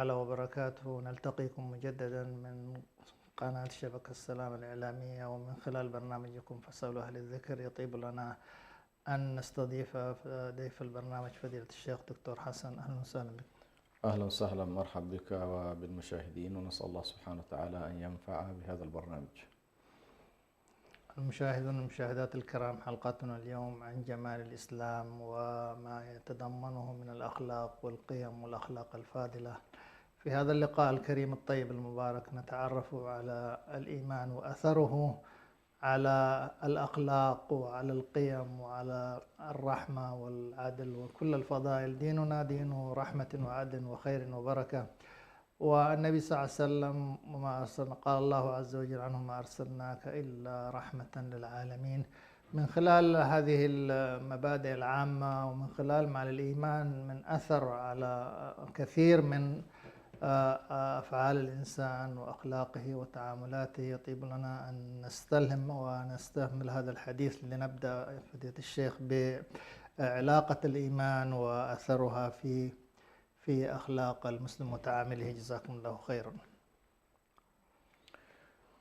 الله وبركاته. نلتقيكم مجددا من قناة شبكة السلام الإعلامية ومن خلال برنامجكم فاسألوا أهل الذكر. يطيب لنا أن نستضيف ضيف البرنامج فضيلة الشيخ دكتور حسن. أهلا وسهلا بك. أهلا وسهلا، مرحب بك وبالمشاهدين، ونسأل الله سبحانه وتعالى أن ينفع بهذا البرنامج. المشاهدون والمشاهدات الكرام، حلقتنا اليوم عن جمال الإسلام وما يتضمنه من الأخلاق والقيم والأخلاق الفاضلة. في هذا اللقاء الكريم الطيب المبارك نتعرف على الإيمان وأثره على الأخلاق وعلى القيم وعلى الرحمة والعدل وكل الفضائل. ديننا دين رحمة وعدل وخير وبركة، والنبي صلى الله عليه وسلم وما أرسلنا، قال الله عز وجل عنه: ما أرسلناك إلا رحمة للعالمين. من خلال هذه المبادئ العامة ومن خلال مع الإيمان من أثر على كثير من أفعال الإنسان وأخلاقه وتعاملاته، يطيب لنا أن نستلهم ونستهمل هذا الحديث لنبدأ فضيلة الشيخ بعلاقة الإيمان وأثرها في أخلاق المسلم وتعامله. جزاكم الله خيرا.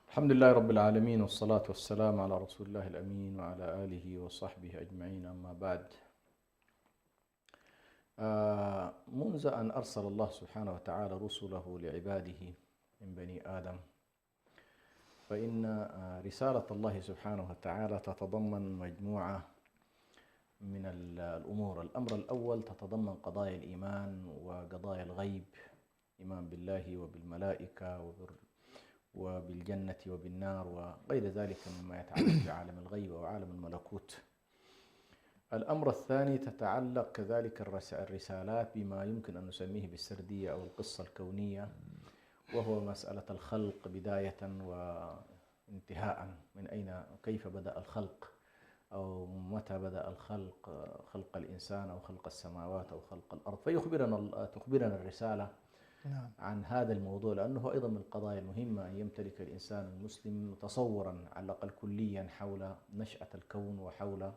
الحمد لله رب العالمين، والصلاة والسلام على رسول الله الأمين وعلى آله وصحبه أجمعين، أما بعد. منذ أن أرسل الله سبحانه وتعالى رسله لعباده من بني آدم، فإن رسالة الله سبحانه وتعالى تتضمن مجموعة من الأمور. الأمر الأول تتضمن قضايا الإيمان وقضايا الغيب، إيمان بالله وبالملائكة وبالجنة وبالنار وغير ذلك مما يتعلق بعالم الغيب أو عالم الملكوت. الأمر الثاني تتعلق كذلك الرسالات بما يمكن أن نسميه بالسردية أو القصة الكونية، وهو مسألة الخلق بداية وانتهاء، من أين وكيف بدأ الخلق، أو متى بدأ الخلق، خلق الإنسان أو خلق السماوات أو خلق الأرض. تخبرنا الرسالة عن هذا الموضوع، لأنه أيضا من القضايا المهمة أن يمتلك الإنسان المسلم تصورا على الأقل كليا حول نشأة الكون وحول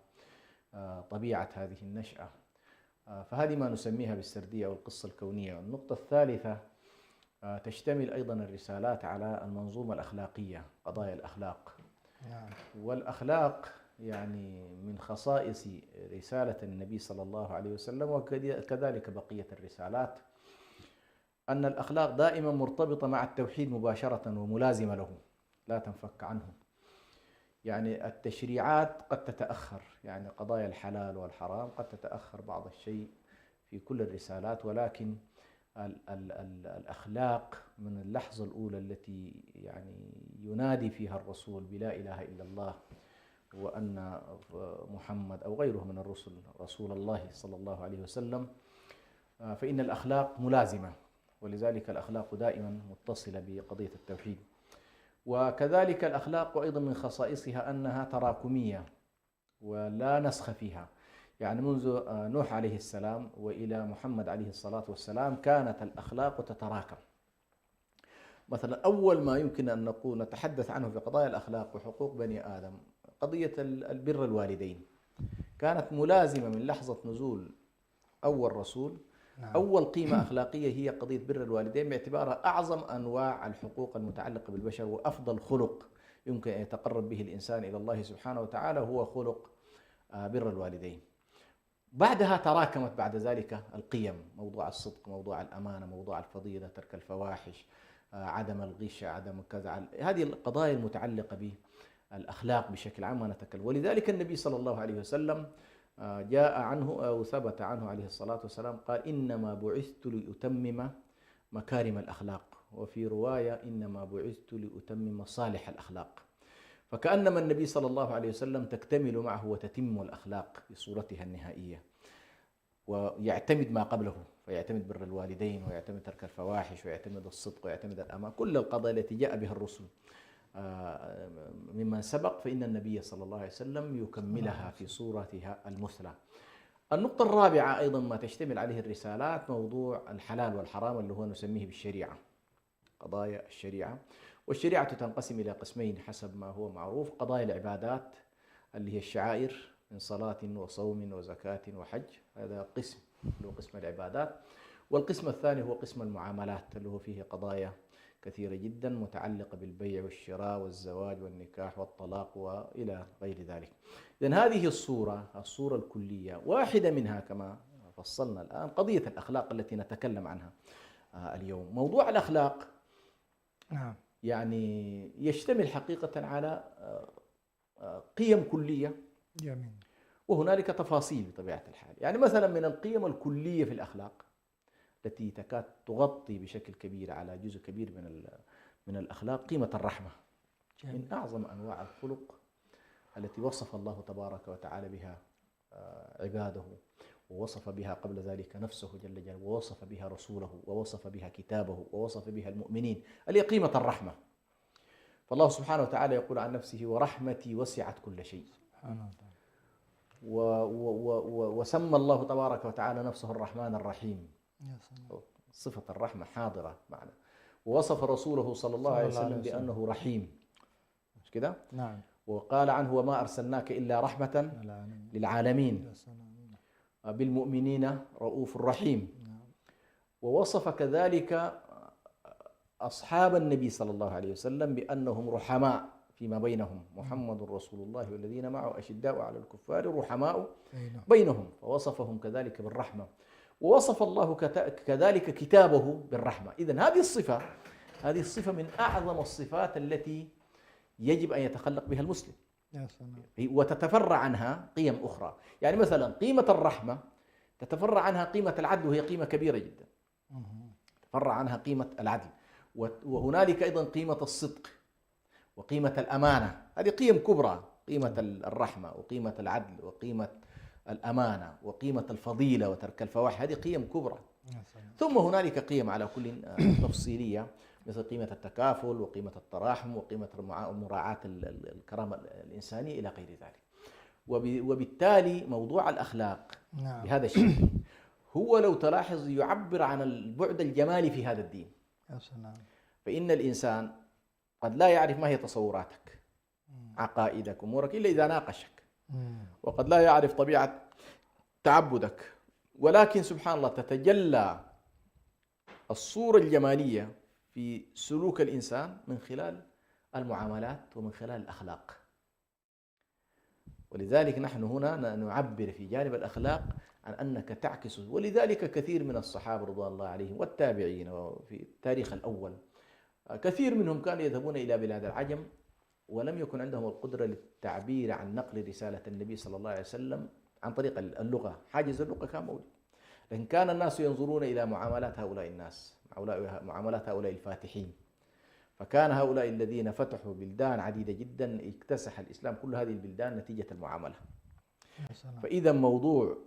طبيعة هذه النشأة. فهذه ما نسميها بالسردية أو القصة الكونية. النقطة الثالثة تشتمل أيضا الرسالات على المنظومة الأخلاقية، قضايا الأخلاق. والأخلاق يعني من خصائص رسالة النبي صلى الله عليه وسلم وكذلك بقية الرسالات، أن الأخلاق دائما مرتبطة مع التوحيد مباشرة وملازمة له، لا تنفك عنه. يعني التشريعات قد تتأخر، يعني قضايا الحلال والحرام قد تتأخر بعض الشيء في كل الرسالات، ولكن الأخلاق من اللحظة الأولى التي يعني ينادي فيها الرسول بلا إله إلا الله وأن محمد أو غيره من الرسل رسول الله صلى الله عليه وسلم، فإن الأخلاق ملازمة، ولذلك الأخلاق دائما متصلة بقضية التوحيد. وكذلك الأخلاق أيضا من خصائصها أنها تراكمية ولا نسخ فيها. يعني منذ نوح عليه السلام وإلى محمد عليه الصلاة والسلام كانت الأخلاق تتراكم. مثلا أول ما يمكن أن نتحدث عنه في قضايا الأخلاق وحقوق بني آدم قضية البر الوالدين، كانت ملازمة من لحظة نزول أول رسول. أول قيمة أخلاقية هي قضية بر الوالدين، باعتبارها أعظم أنواع الحقوق المتعلقة بالبشر، وأفضل خلق يمكن أن يتقرب به الإنسان إلى الله سبحانه وتعالى هو خلق بر الوالدين. بعدها تراكمت بعد ذلك القيم، موضوع الصدق، موضوع الأمانة، موضوع الفضيلة، ترك الفواحش، عدم الغش، عدم كذا، هذه القضايا المتعلقة بالأخلاق بشكل عام ونتكلم. ولذلك النبي صلى الله عليه وسلم جاء عنه أو ثبت عنه عليه الصلاة والسلام قال: إنما بعثت لأتمم مكارم الأخلاق، وفي رواية: إنما بعثت لأتمم صالح الأخلاق. فكأنما النبي صلى الله عليه وسلم تكتمل معه وتتم الأخلاق بصورتها النهائية، ويعتمد ما قبله، فيعتمد بر الوالدين ويعتمد ترك الفواحش ويعتمد الصدق ويعتمد الأمان، كل القضايا التي جاء بها الرسل ممن سبق، فإن النبي صلى الله عليه وسلم يكملها في صورتها المثلى. النقطة الرابعة أيضا ما تشتمل عليه الرسالات موضوع الحلال والحرام، اللي هو نسميه بالشريعة، قضايا الشريعة. والشريعة تنقسم إلى قسمين حسب ما هو معروف: قضايا العبادات اللي هي الشعائر من صلاة وصوم وزكاة وحج، هذا قسم اللي هو قسم العبادات. والقسم الثاني هو قسم المعاملات، اللي هو فيه قضايا كثيرة جدا متعلقة بالبيع والشراء والزواج والنكاح والطلاق وإلى غير ذلك. إذن هذه الصورة الكلية، واحدة منها كما فصلنا الآن قضية الأخلاق التي نتكلم عنها اليوم. موضوع الأخلاق نعم. يعني يشتمل حقيقة على قيم كلية، جميل. وهنالك تفاصيل بطبيعة الحال. يعني مثلا من القيم الكلية في الأخلاق التي تكاد تغطي بشكل كبير على جزء كبير من الأخلاق قيمة الرحمة. جميل. من أعظم أنواع الخلق التي وصف الله تبارك وتعالى بها عباده، ووصف بها قبل ذلك نفسه جل جلاله، ووصف بها رسوله، ووصف بها كتابه، ووصف بها المؤمنين، اللي هي قيمة الرحمة. فالله سبحانه وتعالى يقول عن نفسه: ورحمتي وسعت كل شيء. وسمى الله تبارك وتعالى نفسه الرحمن الرحيم. صفة الرحمة حاضرة معنا. ووصف رسوله صلى الله عليه وسلم بأنه رحيم، مش كده؟ نعم. وقال عنه: وما أرسلناك إلا رحمة للعالمين، بالمؤمنين رؤوف رحيم. ووصف كذلك أصحاب النبي صلى الله عليه وسلم بأنهم رحماء فيما بينهم، محمد رسول الله والذين معه أشداء على الكفار رحماء بينهم، فوصفهم كذلك بالرحمة. ووصف الله كذلك كتابه بالرحمة. إذن هذه الصفة من أعظم الصفات التي يجب أن يتخلق بها المسلم. وتتفرع عنها قيم أخرى. يعني مثلا قيمة الرحمة تتفرع عنها قيمة العدل، وهي قيمة كبيرة جدا. تتفرع عنها قيمة العدل، وهنالك أيضا قيمة الصدق وقيمة الأمانة. هذه قيم كبرى: قيمة الرحمة وقيمة العدل وقيمة الأمانة وقيمة الفضيلة وترك الفواحش. هذه قيم كبرى. ثم هنالك قيم على كل تفصيلية، مثل قيمة التكافل وقيمة التراحم وقيمة مراعاة الكرامة الإنسانية إلى غير ذلك. وبالتالي موضوع الأخلاق بهذا الشكل هو لو تلاحظ يعبر عن البعد الجمالي في هذا الدين. فإن الإنسان قد لا يعرف ما هي تصوراتك، عقائدك، أمورك، إلا إذا ناقشك، وقد لا يعرف طبيعة تعبدك، ولكن سبحان الله تتجلى الصورة الجمالية في سلوك الإنسان من خلال المعاملات ومن خلال الأخلاق. ولذلك نحن هنا نعبر في جانب الأخلاق عن أنك تعكس. ولذلك كثير من الصحابة رضوان الله عليهم والتابعين وفي التاريخ الأول كثير منهم كانوا يذهبون إلى بلاد العجم، ولم يكن عندهم القدرة للتعبير عن نقل رسالة النبي صلى الله عليه وسلم عن طريق اللغة. حاجز اللغة كان موجود، لكن كان الناس ينظرون إلى معاملات هؤلاء الناس، معاملات هؤلاء الفاتحين. فكان هؤلاء الذين فتحوا بلدان عديدة جدا اكتسح الإسلام كل هذه البلدان نتيجة المعاملة. فإذا موضوع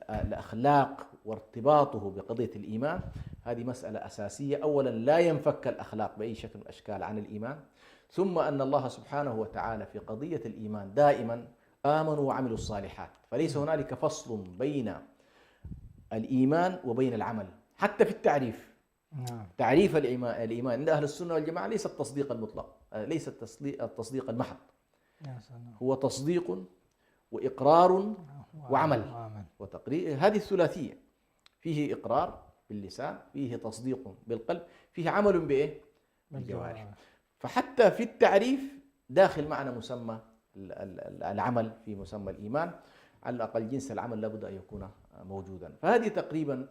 الأخلاق وارتباطه بقضية الإيمان هذه مسألة أساسية. أولا لا ينفك الأخلاق بأي شكل من الأشكال عن الإيمان، ثم أن الله سبحانه وتعالى في قضية الإيمان دائما آمنوا وعملوا الصالحات، فليس هنالك فصل بين الإيمان وبين العمل حتى في التعريف. تعريف الإيمان عند أهل السنة والجماعة ليس التصديق المطلق، ليس التصديق المحض، هو تصديق وإقرار وعمل وتقرير. هذه الثلاثية، فيه إقرار باللسان، فيه تصديق بالقلب، فيه عمل بإيه؟ بالجوارح. فحتى في التعريف داخل معنا مسمى العمل في مسمى الإيمان، على الأقل جنس العمل لابد أن يكون موجودا. فهذه تقريبا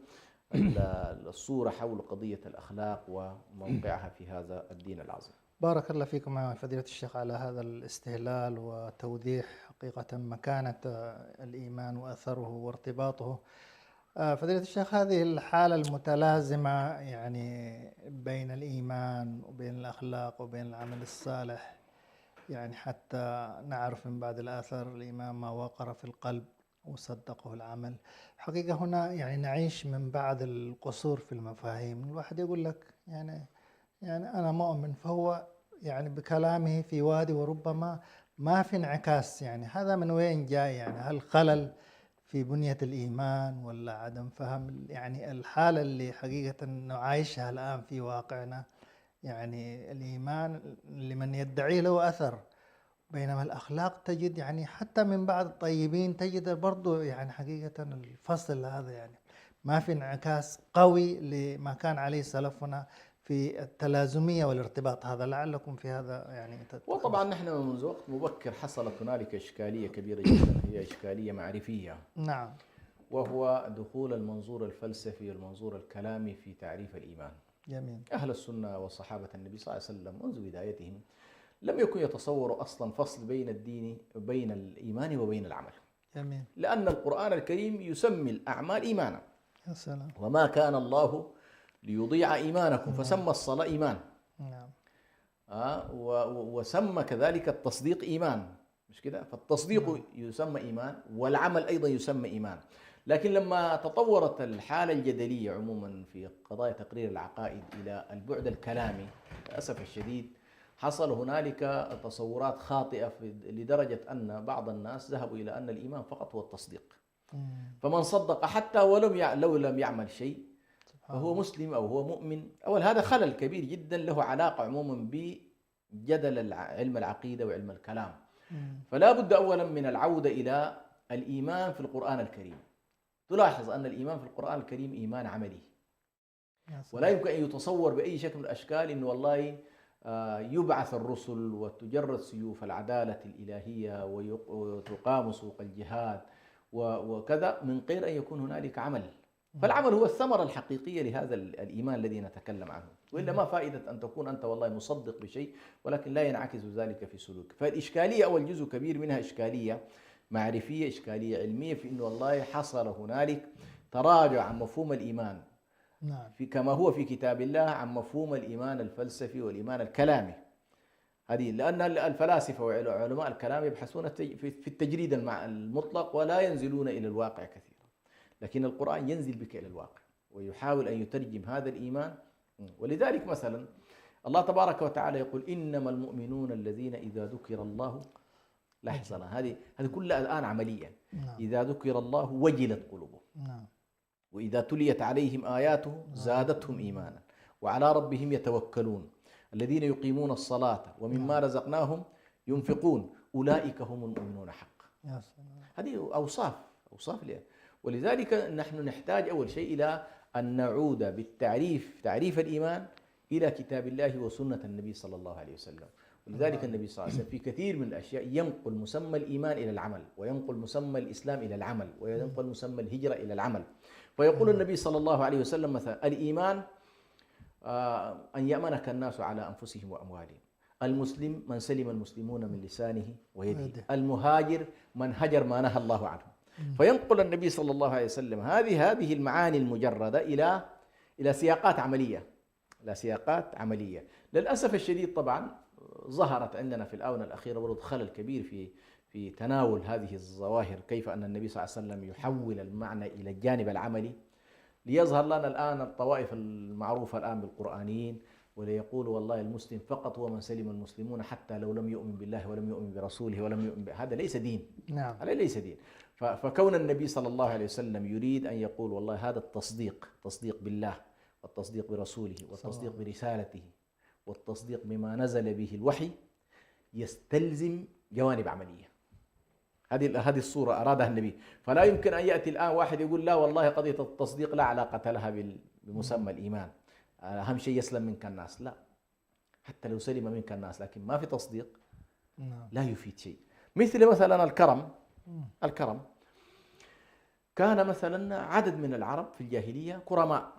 الصورة حول قضية الأخلاق وموقعها في هذا الدين العظيم. بارك الله فيكم يا فضيلة الشيخ على هذا الاستهلال وتوضيح حقيقة مكانة الإيمان وأثره وارتباطه. فضيلة الشيخ، هذه الحالة المتلازمة يعني بين الإيمان وبين الأخلاق وبين العمل الصالح، يعني حتى نعرف من بعد الآثار الإيمان ما وقر في القلب وصدقه العمل. حقيقة هنا يعني نعيش من بعد القصور في المفاهيم. الواحد يقول لك يعني أنا مؤمن، فهو يعني بكلامه في وادي وربما ما في انعكاس. يعني هذا من وين جاي؟ يعني هل خلل في بنية الإيمان ولا عدم فهم يعني الحالة اللي حقيقة نعيشها الآن في واقعنا؟ يعني الإيمان لمن يدعي له أثر، بينما الأخلاق تجد يعني حتى من بعض الطيبين تجد برضو يعني حقيقة الفصل هذا يعني ما في انعكاس قوي لما كان عليه سلفنا في التلازمية والارتباط هذا. لعلكم في هذا يعني وطبعا نحن منذ وقت مبكر حصلت هنالك إشكالية كبيرة جدا، هي إشكالية معرفية، نعم. وهو دخول المنظور الفلسفي والمنظور الكلامي في تعريف الإيمان. جميل. أهل السنة وصحابة النبي صلى الله عليه وسلم منذ بدايتهم لم يكن يتصوروا أصلا فصل بين الدين بين الإيمان وبين العمل. جميل. لأن القرآن الكريم يسمي الأعمال إيمانا. يا سلام. وما كان الله ليضيع إيمانكم، فسمى الصلاة إيمان. نعم. وسمى كذلك التصديق إيمان، مش كده؟ فالتصديق يسمى إيمان والعمل أيضا يسمى إيمان. لكن لما تطورت الحالة الجدلية عموما في قضايا تقرير العقائد إلى البعد الكلامي، للأسف الشديد حصل هنالك تصورات خاطئة لدرجة أن بعض الناس ذهبوا إلى أن الإيمان فقط هو التصديق. فمن صدق حتى لو لم يعمل شيء فهو مسلم أو هو مؤمن. أول هذا خلل كبير جدا له علاقة عموما بجدل علم العقيدة وعلم الكلام. فلا بد أولا من العودة إلى الإيمان في القرآن الكريم. تلاحظ أن الإيمان في القرآن الكريم إيمان عملي، ولا يمكن أن يتصور بأي شكل من الأشكال أنه والله يبعث الرسل وتجرد سيوف العدالة الإلهية وتقام سوق الجهاد وكذا من غير أن يكون هنالك عمل. فالعمل هو الثمرة الحقيقية لهذا الإيمان الذي نتكلم عنه، وإلا ما فائدة أن تكون أنت والله مصدق بشيء ولكن لا ينعكس ذلك في سلوك. فالإشكالية أول جزء كبير منها إشكالية معرفية، إشكالية علمية، في أنه والله حصل هنالك تراجع عن مفهوم الإيمان في كما هو في كتاب الله عن مفهوم الإيمان الفلسفي والإيمان الكلامي. هذه لأن الفلاسفة وعلماء الكلام يبحثون في التجريد المطلق ولا ينزلون إلى الواقع كثيرا، لكن القرآن ينزل بك إلى الواقع ويحاول أن يترجم هذا الإيمان. ولذلك مثلا الله تبارك وتعالى يقول إنما المؤمنون الذين إذا ذكر الله، لاحظنا هذه كلها الآن عمليا. إذا ذكر الله وجلت قلوبهم، وإذا تليت عليهم آياته زادتهم إيمانا وعلى ربهم يتوكلون الذين يقيمون الصلاة ومما رزقناهم ينفقون أولئك هم المؤمنون حقا. هذه أوصاف لها. ولذلك نحن نحتاج أول شيء إلى أن نعود تعريف الإيمان إلى كتاب الله وسنة النبي صلى الله عليه وسلم. ولذلك النبي صلى الله عليه وسلم في كثير من الأشياء ينقل مسمى الإيمان إلى العمل، وينقل مسمى الإسلام إلى العمل، وينقل مسمى الهجرة إلى العمل. فيقول النبي صلى الله عليه وسلم مثلا الإيمان أن يأمنك الناس على أنفسهم وأموالهم، المسلم من سلم المسلمون من لسانه ويده، المهاجر من هجر ما نهى الله عنه. فينقل النبي صلى الله عليه وسلم هذه المعاني المجردة إلى سياقات عملية. للأسف الشديد طبعا ظهرت عندنا في الآونة الأخيرة برضو خلل كبير في تناول هذه الظواهر، كيف أن النبي صلى الله عليه وسلم يحول المعنى إلى الجانب العملي. ليظهر لنا الآن الطوائف المعروفة الآن بالقرآنيين وليقول والله المسلم فقط هو من سلم المسلمون حتى لو لم يؤمن بالله ولم يؤمن برسوله ولم يؤمن هذا ليس دين. هذا ليس دين. فكون النبي صلى الله عليه وسلم يريد أن يقول والله هذا تصديق بالله والتصديق برسوله والتصديق برسالته والتصديق بما نزل به الوحي يستلزم جوانب عملية. هذه الصورة أرادها النبي. فلا يمكن أن يأتي الآن واحد يقول لا والله قضية التصديق لا علاقة لها بمسمى الإيمان، أهم شيء يسلم منك الناس. لا، حتى لو سلم منك الناس لكن ما في تصديق لا يفيد شيء. مثلا الكرم كان مثلا عدد من العرب في الجاهلية كرماء،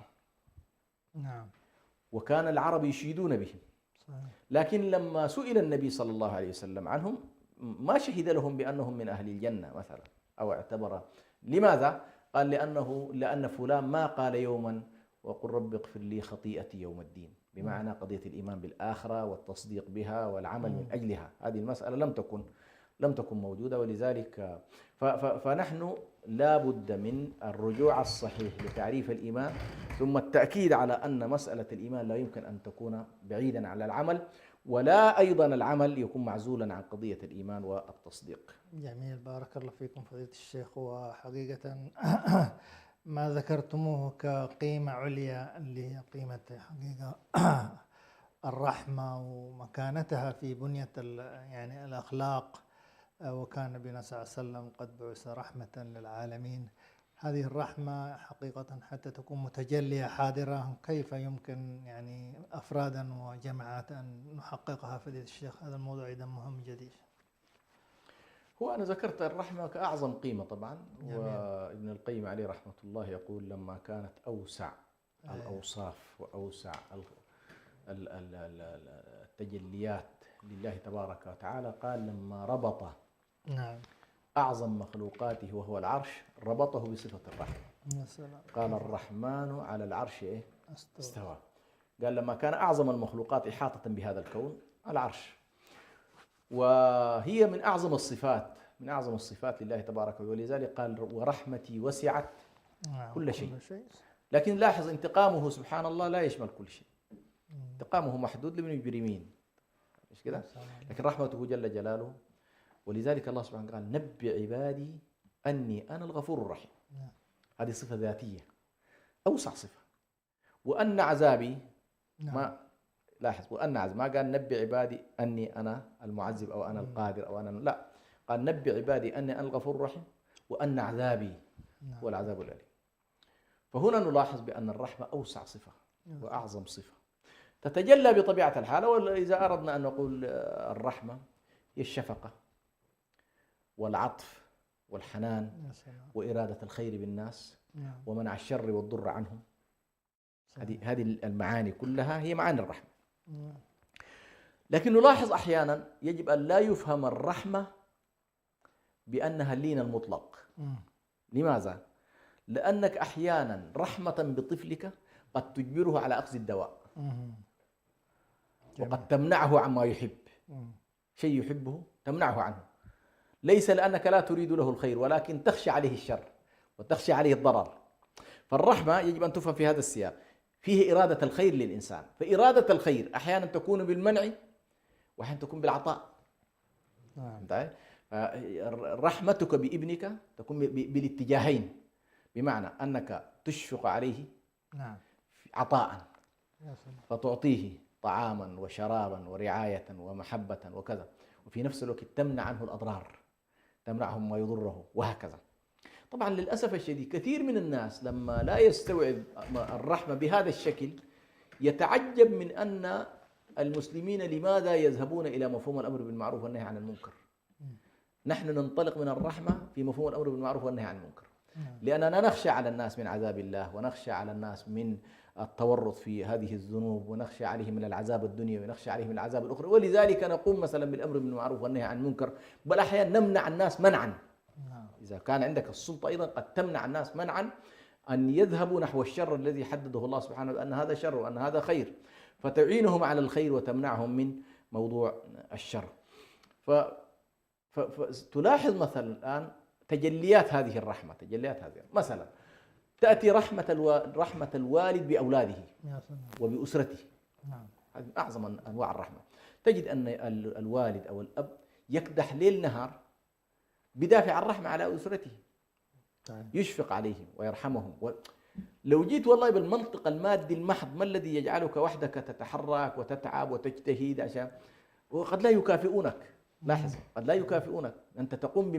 وكان العرب يشيدون بهم، لكن لما سئل النبي صلى الله عليه وسلم عنهم ما شهد لهم بأنهم من أهل الجنة مثلا أو اعتبر. لماذا؟ قال لأن فلان ما قال يوما وقل رب اغفر لي خطيئتي يوم الدين، بمعنى قضية الإيمان بالآخرة والتصديق بها والعمل من أجلها. هذه المسألة لم تكن موجودة. ولذلك فنحن لا بد من الرجوع الصحيح لتعريف الإيمان، ثم التأكيد على أن مسألة الإيمان لا يمكن أن تكون بعيدا عن العمل، ولا أيضا العمل يكون معزولا عن قضية الإيمان والتصديق. جميل، بارك الله فيكم فضيلة الشيخ. وحقيقة ما ذكرتموه كقيمة عليا اللي هي قيمة حقيقة الرحمة ومكانتها في بنية يعني الأخلاق، وكان النبي صلى الله عليه وسلم قد بعث رحمة للعالمين. هذه الرحمة حقيقة حتى تكون متجلية حاضرة، كيف يمكن يعني أفرادا وجماعات أن نحققها فضيلة الشيخ؟ هذا الموضوع أيضا مهم جديد. هو أنا ذكرت الرحمة كأعظم قيمة طبعا، جميل. وابن القيم عليه رحمة الله يقول لما كانت أوسع الأوصاف وأوسع التجليات لله تبارك وتعالى، قال لما ربط نعم أعظم مخلوقاته وهو العرش ربطه بصفة الرحمة. يا سلام. قال الرحمن على العرش استوى. استوى. قال لما كان أعظم المخلوقات إحاطة بهذا الكون العرش، وهي من أعظم الصفات، من أعظم الصفات لله تبارك وتعالى، ولذلك قال ورحمتي وسعت نعم كل شيء. لكن لاحظ انتقامه سبحان الله لا يشمل كل شيء، انتقامه محدود للمجرمين، مش كده؟ لكن رحمته جل جلاله، ولذلك الله سبحانه وتعالى قال نبئ عبادي أني أنا الغفور الرحيم. هذه صفة ذاتية أوسع صفة. وأن عذابي ما لاحظ، وأن عذاب ما قال نبئ عبادي أني أنا المعذب أو أنا القادر أو أنا، لا، قال نبئ عبادي أني أنا الغفور الرحيم وأن عذابي هو العذاب الأليم. فهنا نلاحظ بأن الرحمة أوسع صفة وأعظم صفة تتجلى بطبيعة الحال. وإذا أردنا أن نقول الرحمة هي الشفقة والعطف والحنان وإرادة الخير بالناس ومنع الشر والضر عنهم. هذه المعاني كلها هي معاني الرحمة. لكن نلاحظ أحيانا يجب أن لا يفهم الرحمة بأنها اللين المطلق. لماذا؟ لأنك أحيانا رحمة بطفلك قد تجبره على أخذ الدواء، وقد تمنعه عما يحب، شيء يحبه تمنعه عنه، ليس لأنك لا تريد له الخير ولكن تخشى عليه الشر وتخشى عليه الضرر. فالرحمة يجب أن تفهم في هذا السياق، فيه إرادة الخير للإنسان، فإرادة الخير أحيانا تكون بالمنع وأحيانا تكون بالعطاء. رحمتك بابنك تكون بالاتجاهين، بمعنى أنك تشفق عليه عطاء فتعطيه طعاما وشرابا ورعاية ومحبة وكذا، وفي نفس الوقت تمنع عنه الأضرار، تمنعه ما يضره وهكذا. طبعا للأسف الشديد كثير من الناس لما لا يستوعب الرحمة بهذا الشكل يتعجب من أن المسلمين لماذا يذهبون إلى مفهوم الأمر بالمعروف والنهي عن المنكر. نحن ننطلق من الرحمة في مفهوم الأمر بالمعروف والنهي عن المنكر، لأننا نخشى على الناس من عذاب الله، ونخشى على الناس من التورط في هذه الذنوب، ونخشى عليهم من العذاب الدنيا، ونخشى عليهم من العذاب الأخرى. ولذلك نقوم مثلا بالأمر بالمعروف والنهي عن المنكر، بل أحيانا نمنع الناس منعا. إذا كان عندك السلطة أيضا قد تمنع الناس منعا أن يذهبوا نحو الشر الذي حدده الله سبحانه وتعالى أن هذا شر وأن هذا خير، فتعينهم على الخير وتمنعهم من موضوع الشر. فتلاحظ مثلا الآن تجليات هذه الرحمة، تجليات هذه مثلا تأتي رحمة الوالد بأولاده وبأسرته. هذه أعظم أنواع الرحمة. تجد أن الوالد أو الأب يكدح ليل نهار بدافع الرحمة على أسرته، يشفق عليهم ويرحمهم. لو جيت والله بالمنطق المادي المحض، ما الذي يجعلك وحدك تتحرك وتتعب وتجتهد عشان، وقد لا يكافئونك. لاحظ، قد لا يكافئونك، أنت تقوم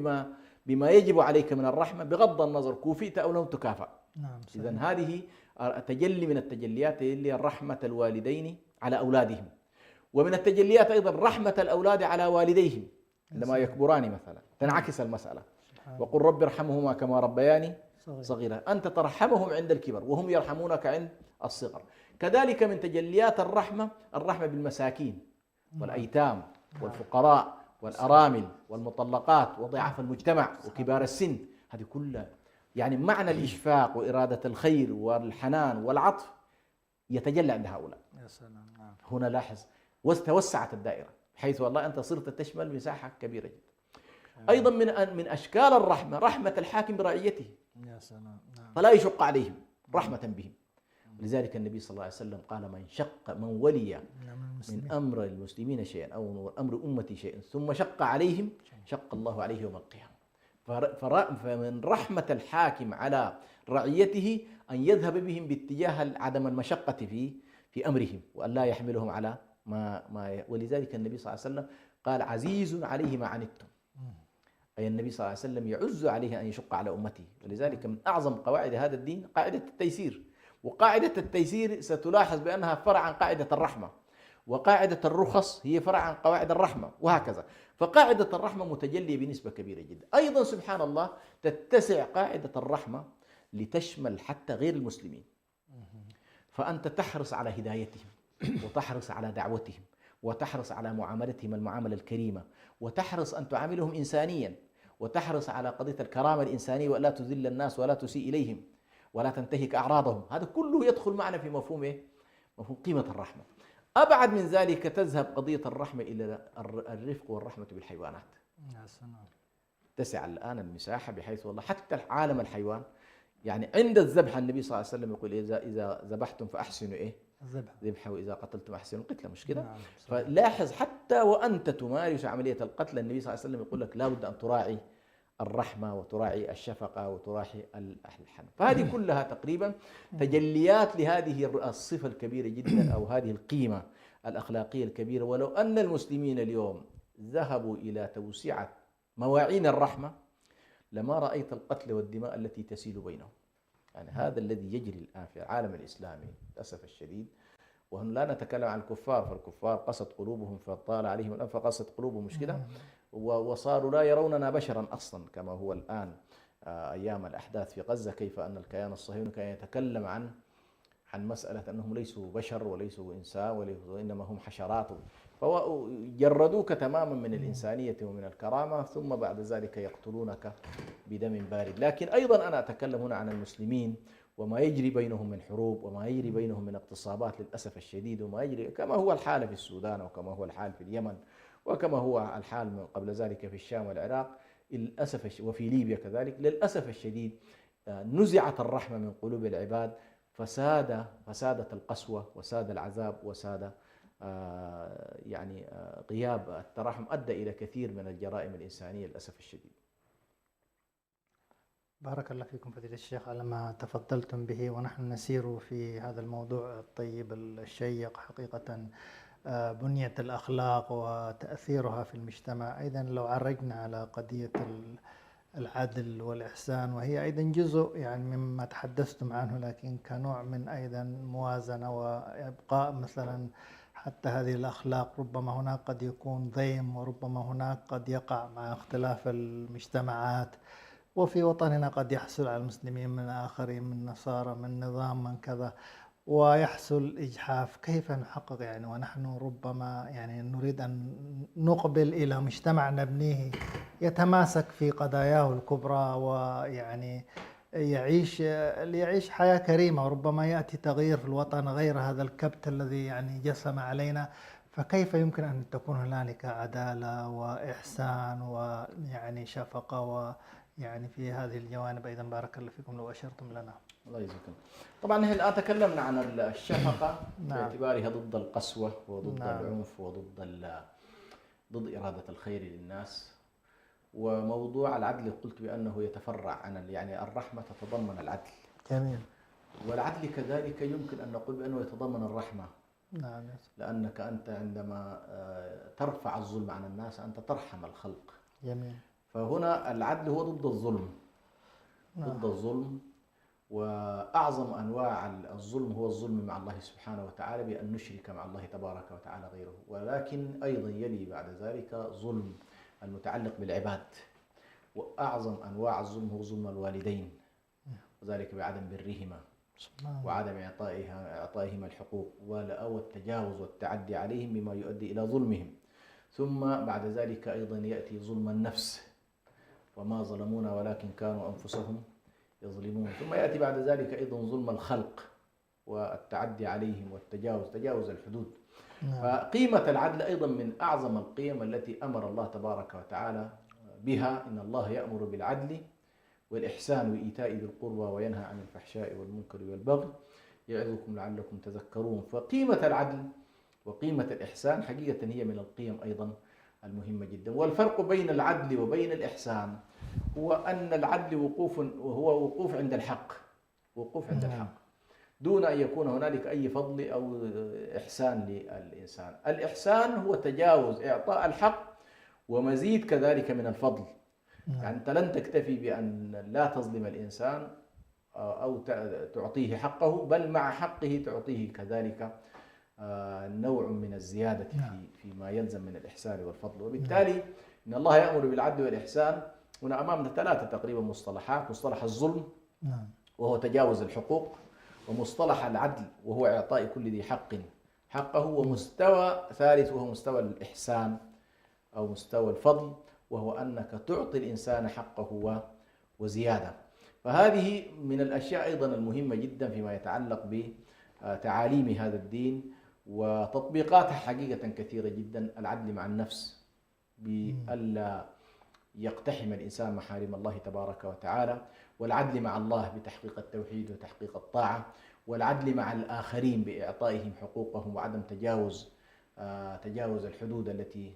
بما يجب عليك من الرحمة بغض النظر كوفئت أو لم تكافأ. إذن هذه تجلي من التجليات اللي رحمة الوالدين على أولادهم، ومن التجليات أيضا رحمة الأولاد على والديهم عندما يكبران مثلا، تنعكس المسألة. وقل رب ارحمهما كما ربياني صغيرا. أنت ترحمهم عند الكبر وهم يرحمونك عند الصغر. كذلك من تجليات الرحمة بالمساكين والأيتام والفقراء والأرامل والمطلقات وضعاف المجتمع وكبار السن. هذه كلها يعني معنى الإشفاق وإرادة الخير والحنان والعطف يتجلى عند هؤلاء. يا سلام. هنا لاحظ وتوسعت الدائرة، بحيث والله أنت صرت تشمل مساحة كبيرة جدا. أيضا من أشكال الرحمة رحمة الحاكم برعيته. يا سلام. فلا يشق عليهم، رحمة بهم. لذلك النبي صلى الله عليه وسلم قال من ولي من أمر المسلمين شيئا أو أمر أمتي شيئا ثم شق عليهم شق الله عليه يوم القيامة. فمن رحمة الحاكم على رعيته أن يذهب بهم باتجاه عدم المشقة في أمرهم، وأن لا يحملهم على ما ولذلك النبي صلى الله عليه وسلم قال عزيز عليه ما عنتم، أي النبي صلى الله عليه وسلم يعز عليه أن يشق على أمته، ولذلك من أعظم قواعد هذا الدين قاعدة التيسير. وقاعدة التيسير ستلاحظ بأنها فرع عن قاعدة الرحمة، وقاعدة الرخص هي فرع عن قواعد الرحمة، وهكذا. فقاعدة الرحمة متجلية بنسبة كبيرة جدا. أيضا سبحان الله تتسع قاعدة الرحمة لتشمل حتى غير المسلمين، فأنت تحرص على هدايتهم، وتحرص على دعوتهم، وتحرص على معاملتهم المعاملة الكريمة، وتحرص أن تعاملهم إنسانيا، وتحرص على قضية الكرامة الإنسانية، ولا تذل الناس ولا تسيء إليهم ولا تنتهك أعراضهم. هذا كله يدخل معنا في مفهوم إيه؟ مفهوم قيمة الرحمة. أبعد من ذلك تذهب قضية الرحمة إلى الرفق والرحمة بالحيوانات. يا سلام. تسع الآن المساحة بحيث والله حتى عالم الحيوان، يعني عند الذبح النبي صلى الله عليه وسلم يقول إذا ذبحتم فأحسنوا إيه؟ ذبحه، وإذا قتلتم أحسنوا القتلة، مش كده؟ نعم. فلاحظ حتى وأنت تمارس عملية القتل النبي صلى الله عليه وسلم يقول لك لا بد أن تراعي الرحمة وتراعي الشفقة وتراعي الحنان. فهذه كلها تقريبا تجليات لهذه الصفة الكبيرة جدا، أو هذه القيمة الأخلاقية الكبيرة. ولو أن المسلمين اليوم ذهبوا إلى توسعة مواعين الرحمة لما رأيت القتل والدماء التي تسيل بينهم. يعني هذا الذي يجري الآن في العالم الإسلامي للأسف الشديد. وهنا لا نتكلم عن الكفار، فالكفار قست قلوبهم فطال عليهم الأمد فقست قلوبهم، مش كده؟ وصاروا لا يروننا بشرا أصلا كما هو الآن. أيام الأحداث في غزة كيف أن الكيان الصهيوني كان يتكلم عن مسألة أنهم ليسوا بشر وليسوا إنسان وإنما هم حشرات، فجردوك تماما من الإنسانية ومن الكرامة، ثم بعد ذلك يقتلونك بدم بارد. لكن أيضا أنا أتكلم هنا عن المسلمين وما يجري بينهم من حروب، وما يجري بينهم من اغتصابات للأسف الشديد، وما يجري كما هو الحال في السودان، وكما هو الحال في اليمن، وكما هو الحال من قبل ذلك في الشام والعراق للأسف، وفي ليبيا كذلك. للأسف الشديد نزعت الرحمة من قلوب العباد، فسادت القسوة، وساد العذاب، وساد غياب الترحم أدى إلى كثير من الجرائم الإنسانية للأسف الشديد. بارك الله فيكم فضيلة الشيخ على ما تفضلتم به، ونحن نسير في هذا الموضوع الطيب الشيق حقيقة، بنية الأخلاق وتأثيرها في المجتمع. أيضا لو عرجنا على قضية العدل والإحسان، وهي أيضا جزء يعني مما تحدثتم عنه، لكن كنوع من أيضا موازنة وإبقاء مثلا حتى هذه الأخلاق. ربما هناك قد يكون ضيم، وربما هناك قد يقع مع اختلاف المجتمعات، وفي وطننا قد يحصل على المسلمين من آخرين، من نصارى، من نظام، من كذا، ويحصل إجحاف. كيف نحقق يعني ونحن ربما يعني نريد أن نقبل إلى مجتمع نبنيه يتماسك في قضاياه الكبرى، ويعني يعيش حياة كريمة، وربما يأتي تغيير في الوطن غير هذا الكبت الذي يعني جسم علينا. فكيف يمكن أن تكون هنالك عدالة وإحسان ويعني شفقة ويعني في هذه الجوانب أيضا؟ بارك الله فيكم لو أشرتم لنا. الله يجزيكم. طبعا نحن الآن تكلمنا عن الشفقة نعم. باعتبارها ضد القسوة وضد نعم. العنف ضد إرادة الخير للناس. وموضوع العدل قلت بأنه يتفرع عن يعني الرحمة تتضمن العدل. جميل. والعدل كذلك يمكن أن نقول بأنه يتضمن الرحمة. نعم. لأنك أنت عندما ترفع الظلم عن الناس أنت ترحم الخلق. جميل. فهنا العدل هو ضد الظلم. نعم. ضد الظلم. وأعظم أنواع الظلم هو الظلم مع الله سبحانه وتعالى، بأن نشرك مع الله تبارك وتعالى غيره. ولكن أيضا يلي بعد ذلك ظلم المتعلق بالعباد. وأعظم أنواع الظلم هو ظلم الوالدين، وذلك بعدم برهما وعدم إعطائهما الحقوق، أو التجاوز والتعدي عليهم بما يؤدي إلى ظلمهم. ثم بعد ذلك أيضا يأتي ظلم النفس، وما ظلمونا ولكن كانوا أنفسهم يظلمون. ثم يأتي بعد ذلك أيضا ظلم الخلق والتعدي عليهم تجاوز الحدود. فقيمة العدل أيضا من أعظم القيم التي أمر الله تبارك وتعالى بها. إن الله يأمر بالعدل والإحسان وإيتاء ذي القربى وينهى عن الفحشاء والمنكر والبغي يعظكم لعلكم تذكرون. فقيمة العدل وقيمة الإحسان حقيقة هي من القيم أيضا المهمة جدا. والفرق بين العدل وبين الإحسان هو أن العدل هو وقوف عند الحق، وقوف عند الحق دون أن يكون هنالك أي فضل أو إحسان للإنسان. الإحسان هو تجاوز إعطاء الحق ومزيد كذلك من الفضل. يعني أنت لن تكتفي بأن لا تظلم الإنسان أو تعطيه حقه، بل مع حقه تعطيه كذلك نوع من الزيادة فيما يلزم من الإحسان والفضل. وبالتالي إن الله يأمر بالعدل والإحسان. هنا أمامنا ثلاثة تقريبا مصطلحات: مصطلح الظلم وهو تجاوز الحقوق، ومصطلح العدل وهو إعطاء كل ذي حق حقه، ومستوى ثالث وهو مستوى الإحسان أو مستوى الفضل، وهو أنك تعطي الإنسان حقه وزيادة. فهذه من الأشياء أيضا المهمة جدا فيما يتعلق بتعاليم هذا الدين وتطبيقاتها حقيقة كثيرة جدا. العدل مع النفس بألا يقتحم الإنسان محارم الله تبارك وتعالى، والعدل مع الله بتحقيق التوحيد وتحقيق الطاعة، والعدل مع الآخرين بإعطائهم حقوقهم وعدم تجاوز الحدود التي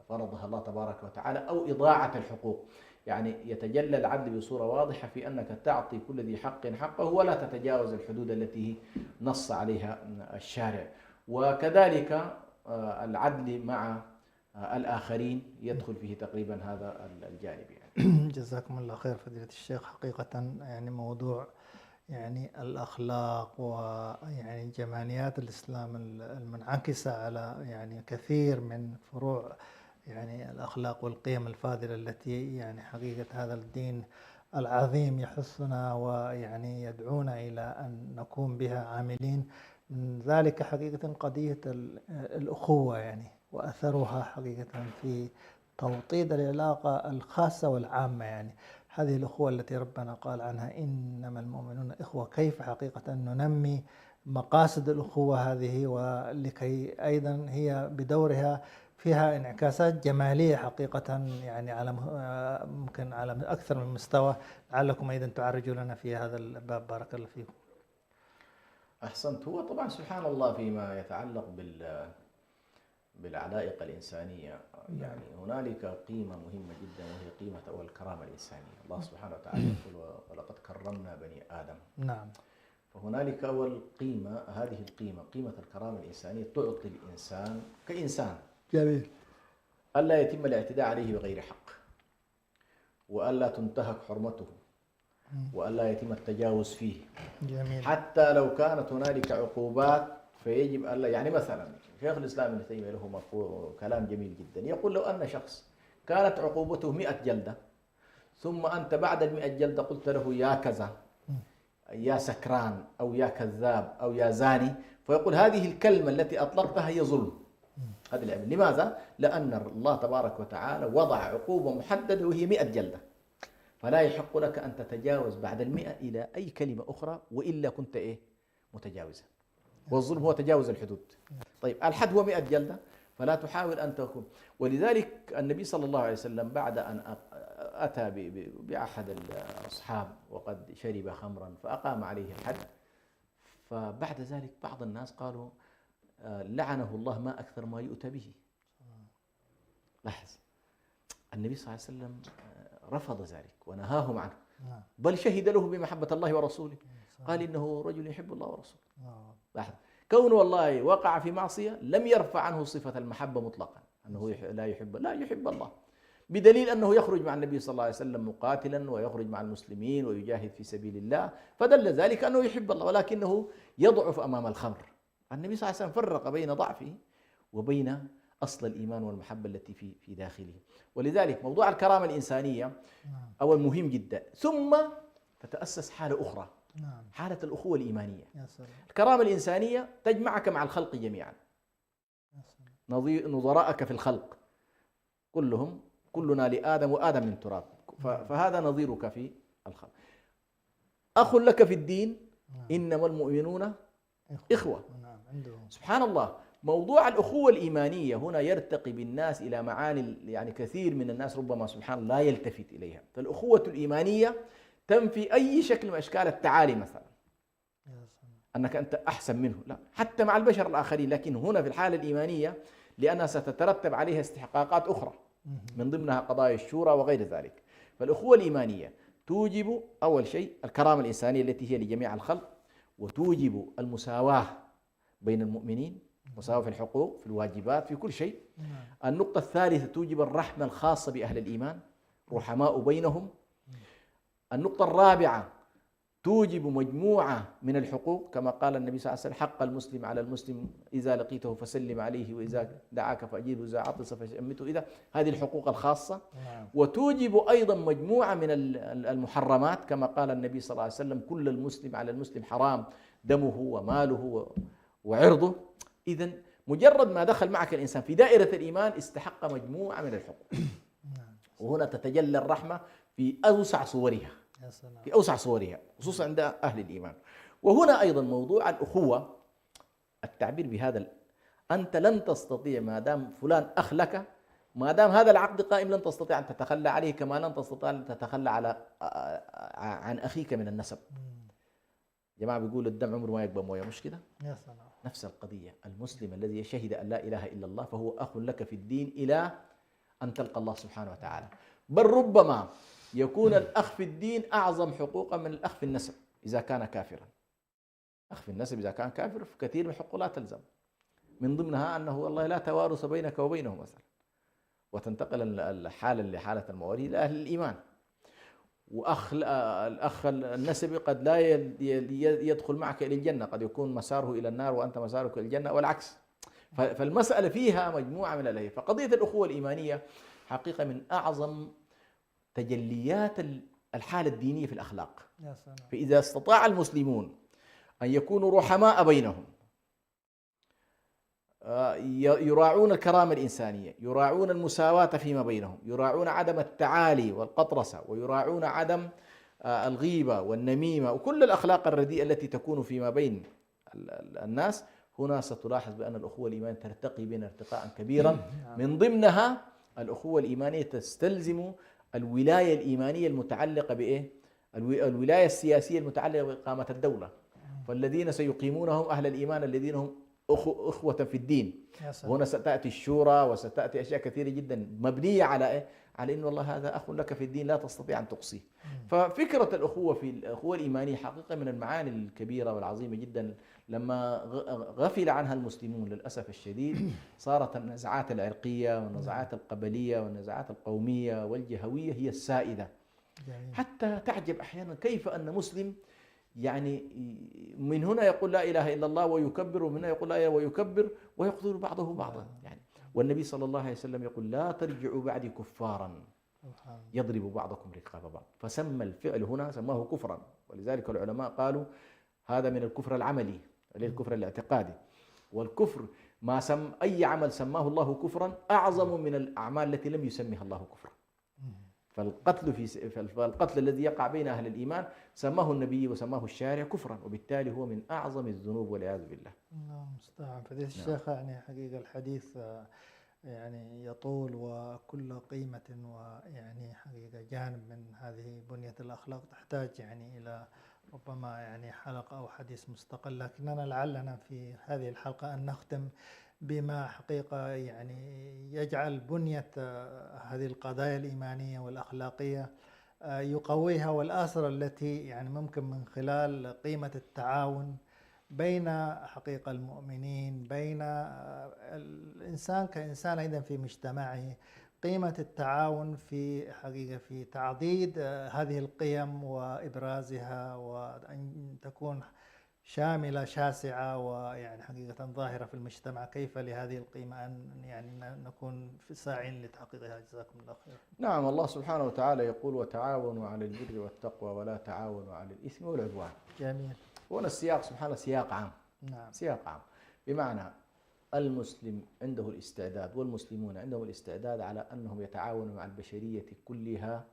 فرضها الله تبارك وتعالى أو إضاعة الحقوق. يعني يتجلى العدل بصورة واضحة في أنك تعطي كل ذي حق حقه ولا تتجاوز الحدود التي نص عليها الشارع. وكذلك العدل مع الآخرين يدخل فيه تقريبا هذا الجانب يعني. جزاكم الله خير فضيلة الشيخ. حقيقة يعني موضوع يعني الأخلاق ويعني جماليات الإسلام المنعكسة على يعني كثير من فروع يعني الأخلاق والقيم الفاضلة التي يعني حقيقة هذا الدين العظيم يحثنا ويعني يدعونا إلى أن نكون بها عاملين. من ذلك حقيقة قضية الأخوة يعني وأثرها حقيقة في توطيد العلاقة الخاصة والعامة. يعني هذه الأخوة التي ربنا قال عنها إنما المؤمنون إخوة، كيف حقيقة ننمي مقاصد الأخوة هذه، ولكي أيضا هي بدورها فيها انعكاسات جمالية حقيقة يعني على ممكن على أكثر من مستوى. لعلكم أيضا تعرجوا لنا في هذا الباب. بارك الله فيكم. أحسنت. هو طبعا سبحان الله فيما يتعلق بالعلائق الإنسانية يعني هنالك قيمة مهمة جدا وهي قيمة أو الكرامة الإنسانية. الله سبحانه وتعالى يقول ولقد كرمنا بني آدم. نعم. فهنالك أول قيمة، هذه القيمة قيمة الكرامة الإنسانية، تعطي الإنسان كإنسان جميل ألا يتم الاعتداء عليه بغير حق، وألا تنتهك حرمته، وألا يتم التجاوز فيه. جميل. حتى لو كانت هنالك عقوبات فيجب ألا، يعني مثلا شيخ الإسلام ابن تيمية له كلام جميل جدا، يقول لو أن شخص كانت عقوبته 100 جلدة ثم أنت بعد 100 جلدة قلت له يا كذا يا سكران أو يا كذاب أو يا زاني، فيقول هذه الكلمة التي أطلقتها هي ظلم. هذا العلم. لماذا؟ لأن الله تبارك وتعالى وضع عقوبة محددة وهي 100 جلدة، فلا يحق لك أن تتجاوز بعد 100 إلى أي كلمة أخرى، وإلا كنت متجاوزا. والظلم هو تجاوز الحدود. طيب الحد هو 100 جلدة، فلا تحاول أن تكون. ولذلك النبي صلى الله عليه وسلم بعد أن أتى بأحد الأصحاب وقد شرب خمرا فأقام عليه الحد، فبعد ذلك بعض الناس قالوا لعنه الله ما أكثر ما يؤتى به. لاحظ النبي صلى الله عليه وسلم رفض ذلك ونهاهم عنه، بل شهد له بمحبة الله ورسوله، قال إنه رجل يحب الله ورسوله. لاحظ كونه والله وقع في معصية لم يرفع عنه صفة المحبة مطلقا، أنه لا يحب الله، بدليل أنه يخرج مع النبي صلى الله عليه وسلم مقاتلا ويخرج مع المسلمين ويجاهد في سبيل الله، فدل ذلك أنه يحب الله، ولكنه يضعف أمام الخمر. النبي صلى الله عليه وسلم فرق بين ضعفه وبين أصل الإيمان والمحبة التي في داخله. ولذلك موضوع الكرامة الإنسانية أول مهم جدا، ثم تتأسس حالة أخرى، حالة الأخوة الإيمانية. الكرامة الإنسانية تجمعك مع الخلق جميعا، نظراءك في الخلق كلنا لآدم وآدم من تراب، فهذا نظيرك في الخلق. أخ لك في الدين، إنما المؤمنون إخوة. سبحان الله. موضوع الأخوة الإيمانية هنا يرتقي بالناس إلى معاني يعني كثير من الناس ربما سبحان الله لا يلتفت إليها. فالأخوة الإيمانية تنفي أي شكل من أشكال التعالي، مثلا أنك أنت أحسن منه، لا، حتى مع البشر الآخرين، لكن هنا في الحالة الإيمانية لأنها ستترتب عليها استحقاقات أخرى من ضمنها قضايا الشورى وغير ذلك. فالأخوة الإيمانية توجب أول شيء الكرامة الإنسانية التي هي لجميع الخلق، وتوجب المساواة بين المؤمنين، مساواة في الحقوق في الواجبات في كل شيء. النقطة الثالثة توجب الرحمة الخاصة بأهل الإيمان، رحماء بينهم. النقطة الرابعة توجب مجموعة من الحقوق كما قال النبي صلى الله عليه وسلم: حق المسلم على المسلم إذا لقيته فسلم عليه، وإذا دعاك فأجيبه، إذا عطس فشمته، إذا هذه الحقوق الخاصة. وتوجب أيضا مجموعة من المحرمات كما قال النبي صلى الله عليه وسلم: كل المسلم على المسلم حرام دمه وماله وعرضه. إذن مجرد ما دخل معك الإنسان في دائرة الإيمان استحق مجموعة من الحقوق. وهنا تتجلى الرحمة في أوسع صورها، في أوسع صورها خصوصا عند أهل الإيمان. وهنا أيضا موضوع الأخوة، التعبير بهذا: أنت لن تستطيع ما دام فلان أخ لك، ما دام هذا العقد قائم لن تستطيع أن تتخلى عليه، كما لن تستطيع أن تتخلى عن أخيك من النسب. جماعة بيقول الدم عمره ما يقبل مويه، مش كده؟ نفس القضية. المسلم الذي شهد أن لا إله إلا الله فهو أخ لك في الدين إلى أن تلقى الله سبحانه وتعالى. بل ربما يكون الأخ في الدين أعظم حقوقا من الأخ في النسب إذا كان كافرا. أخ في النسب إذا كان كافر فكثير من حقوقه لا تلزم، من ضمنها أنه والله لا توارث بينك وبينه مثلا، وتنتقل الحالة لحالة المواليد لأهل الإيمان. الأخ النسبي قد لا يدخل معك إلى الجنة، قد يكون مساره إلى النار وأنت مسارك إلى الجنة والعكس. فالمسألة فيها مجموعة من الأهل. فقضية الأخوة الإيمانية حقيقة من أعظم تجليات الحالة الدينية في الأخلاق. فإذا استطاع المسلمون أن يكونوا رحماء بينهم، يراعون الكرامة الإنسانية، يراعون المساواة فيما بينهم، يراعون عدم التعالي والقطرسة، ويراعون عدم الغيبة والنميمة وكل الأخلاق الرديئة التي تكون فيما بين الناس، هنا ستلاحظ بأن الأخوة الإيمانية ترتقي بنا ارتقاء كبيرا. من ضمنها الأخوة الإيمانية تستلزم الولاية الإيمانية المتعلقة بإيه؟ الولاية السياسية المتعلقة بإقامة الدولة. فالذين سيقيمونهم أهل الإيمان الذين هم أخوة في الدين. هنا ستأتي الشورى وستأتي أشياء كثيرة جدا مبنية على إيه؟ على إن والله هذا أخ لك في الدين لا تستطيع أن تقصيه. ففكرة الأخوة في الأخوة الإيمانية حقيقة من المعاني الكبيرة والعظيمة جدا. لما غفل عنها المسلمون للأسف الشديد صارت النزعات العرقية والنزعات القبلية والنزعات القومية والجهوية هي السائدة. حتى تعجب أحيانا كيف أن مسلم يعني من هنا يقول لا إله إلا الله ويكبر، ومن هنا يقول لا إله ويكبر، ويقتل بعضه بعضا يعني. والنبي صلى الله عليه وسلم يقول: لا ترجعوا بعدي كفارا يضرب بعضكم رقاب بعض. فسمى الفعل هنا سماه كفرا، ولذلك العلماء قالوا هذا من الكفر العملي الكفر الاعتقادي. والكفر ما أي عمل سماه الله كفرا أعظم من الأعمال التي لم يسميها الله كفرا. فالقتل الذي يقع بين أهل الإيمان سماه النبي وسماه الشارع كفرا، وبالتالي هو من أعظم الذنوب والعياذ بالله. نعم مستعان. فضيلة الشيخ يعني حقيقة الحديث يعني يطول، وكل قيمة ويعني حقيقة جانب من هذه بنية الأخلاق تحتاج يعني إلى ربما يعني حلقة أو حديث مستقل، لكننا لعلنا في هذه الحلقة أن نختم بما حقيقة يعني يجعل بنية هذه القضايا الإيمانية والأخلاقية يقويها، والآثار التي يعني ممكن من خلال قيمة التعاون بين حقيقة المؤمنين، بين الإنسان كإنسان أيضا في مجتمعه، قيمة التعاون في حقيقة في تعضيد هذه القيم وإبرازها، وأن تكون شاملة شاسعة ويعني حقيقة ظاهرة في المجتمع. كيف لهذه القيمة أن يعني نكون ساعين لتحقيقها؟ جزاكم الله خير. نعم، الله سبحانه وتعالى يقول: وتعاونوا على البر والتقوى ولا تعاونوا على الإثم والعدوان. جميل. هنا السياق سبحانه سياق عام. نعم. سياق عام بمعنى المسلم عنده الاستعداد والمسلمون عندهم الاستعداد على أنهم يتعاونوا مع البشرية كلها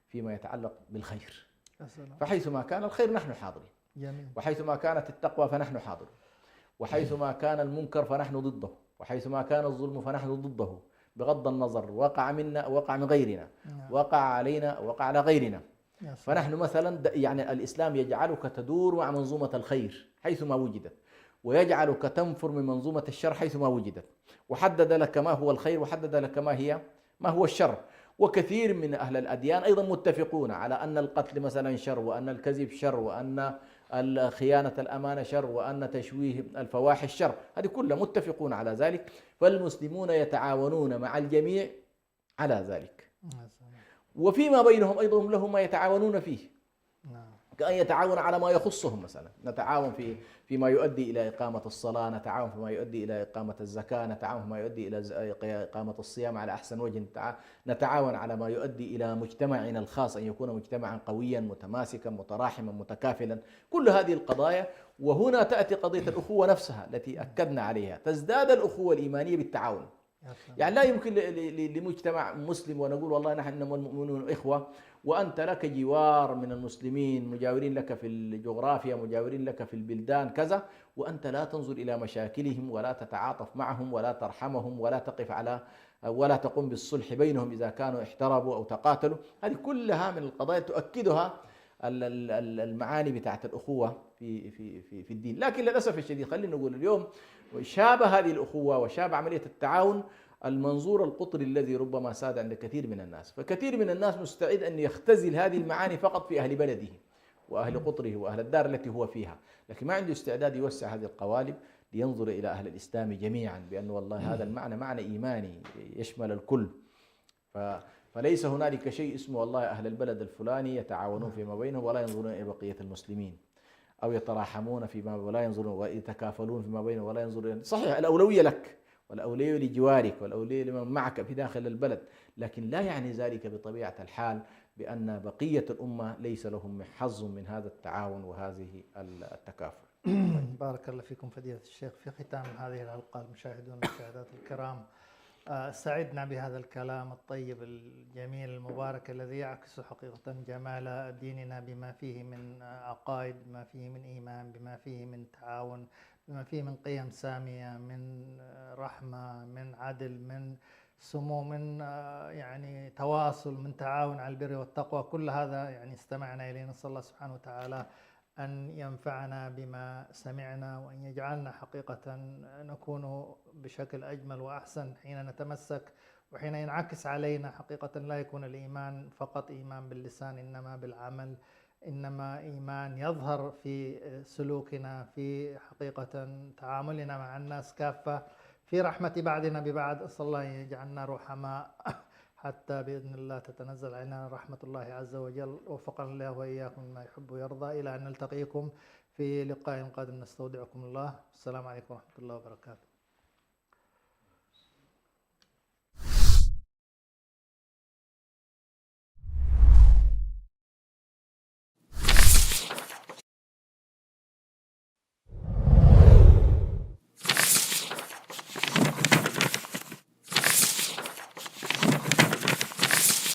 فيما يتعلق بالخير. فحيثما كان الخير نحن حاضرين. جميل. وحيثما كانت التقوى فنحن حاضرون، وحيثما كان المنكر فنحن ضده، وحيثما كان الظلم فنحن ضده، بغض النظر وقع منا وقع من غيرنا، وقع علينا وقع على غيرنا. فنحن مثلا يعني الإسلام يجعلك تدور مع منظومة الخير حيثما وجدت، ويجعلك تنفر من منظومة الشر حيثما وجدت، وحدد لك ما هو الخير وحدد لك ما هو الشر. وكثير من أهل الأديان أيضا متفقون على أن القتل مثلا شر، وأن الكذب شر، وأن خيانة الأمانة شر، وأن تشويه الفواحش شر، هذه كلها متفقون على ذلك. فالمسلمون يتعاونون مع الجميع على ذلك. وفيما بينهم أيضا لهم ما يتعاونون فيه، نعم. كأن يتعاون على ما يخصهم. مثلا نتعاون فيما يؤدي إلى إقامة الصلاة، نتعاون فيما يؤدي إلى إقامة الزكاة، نتعاون فيما يؤدي إلى إقامة الصيام على أحسن وجه، نتعاون على ما يؤدي إلى مجتمعنا الخاص أن يكون مجتمعا قويا متماسكا متراحما متكافلا، كل هذه القضايا. وهنا تأتي قضية الأخوة نفسها التي أكدنا عليها، تزداد الأخوة الإيمانية بالتعاون. يعني لا يمكن لمجتمع مسلم ونقول والله نحن المؤمنون إخوة، وأنت لك جوار من المسلمين مجاورين لك في الجغرافيا، مجاورين لك في البلدان كذا، وأنت لا تنظر إلى مشاكلهم ولا تتعاطف معهم ولا ترحمهم ولا تقف على ولا تقوم بالصلح بينهم إذا كانوا احتربوا أو تقاتلوا. هذه كلها من القضايا تؤكدها المعاني بتاعت الأخوة في الدين. لكن للأسف الشديد خلينا نقول اليوم شاب هذه الأخوة وشاب عملية التعاون المنظور القطري الذي ربما ساد عند كثير من الناس، فكثير من الناس مستعد أن يختزل هذه المعاني فقط في أهل بلده وأهل قطره وأهل الدار التي هو فيها، لكن ما عنده استعداد يوسع هذه القوالب لينظر إلى أهل الإسلام جميعا بأن والله هذا المعنى معنى إيماني يشمل الكل. فليس هنالك شيء اسمه والله أهل البلد الفلاني يتعاونون فيما بينهم ولا ينظرون إلى بقية المسلمين، أو يتراحمون فيما ولا ينظرون ويتكافلون فيما بينهم ولا ينظرون. صحيح الأولوية لك والأولوية لجوارك والأولوية لمن معك في داخل البلد، لكن لا يعني ذلك بطبيعة الحال بأن بقية الأمة ليس لهم حظ من هذا التعاون وهذه التكافل. بارك الله فيكم فضيلة الشيخ. في ختام هذه الحلقة المشاهدون والمشاهدات الكرام، سعدنا بهذا الكلام الطيب الجميل المبارك الذي يعكس حقيقة جمال ديننا بما فيه من عقائد، بما فيه من إيمان، بما فيه من تعاون، بما فيه من قيم سامية، من رحمة، من عدل، من سمو، من يعني تواصل، من تعاون على البر والتقوى. كل هذا يعني استمعنا إليه. نسأل الله سبحانه وتعالى أن ينفعنا بما سمعنا، وأن يجعلنا حقيقة نكون بشكل أجمل وأحسن حين نتمسك، وحين ينعكس علينا حقيقة لا يكون الإيمان فقط إيمان باللسان، إنما بالعمل، إنما إيمان يظهر في سلوكنا، في حقيقة تعاملنا مع الناس كافة، في رحمة بعضنا ببعض. أسأل الله أن يجعلنا رحماء حتى بإذن الله تتنزل علينا رحمة الله عز وجل. وفقنا الله وإياكم ما يحب ويرضى. إلى أن نلتقيكم في لقاء قادم نستودعكم الله. السلام عليكم ورحمة الله وبركاته.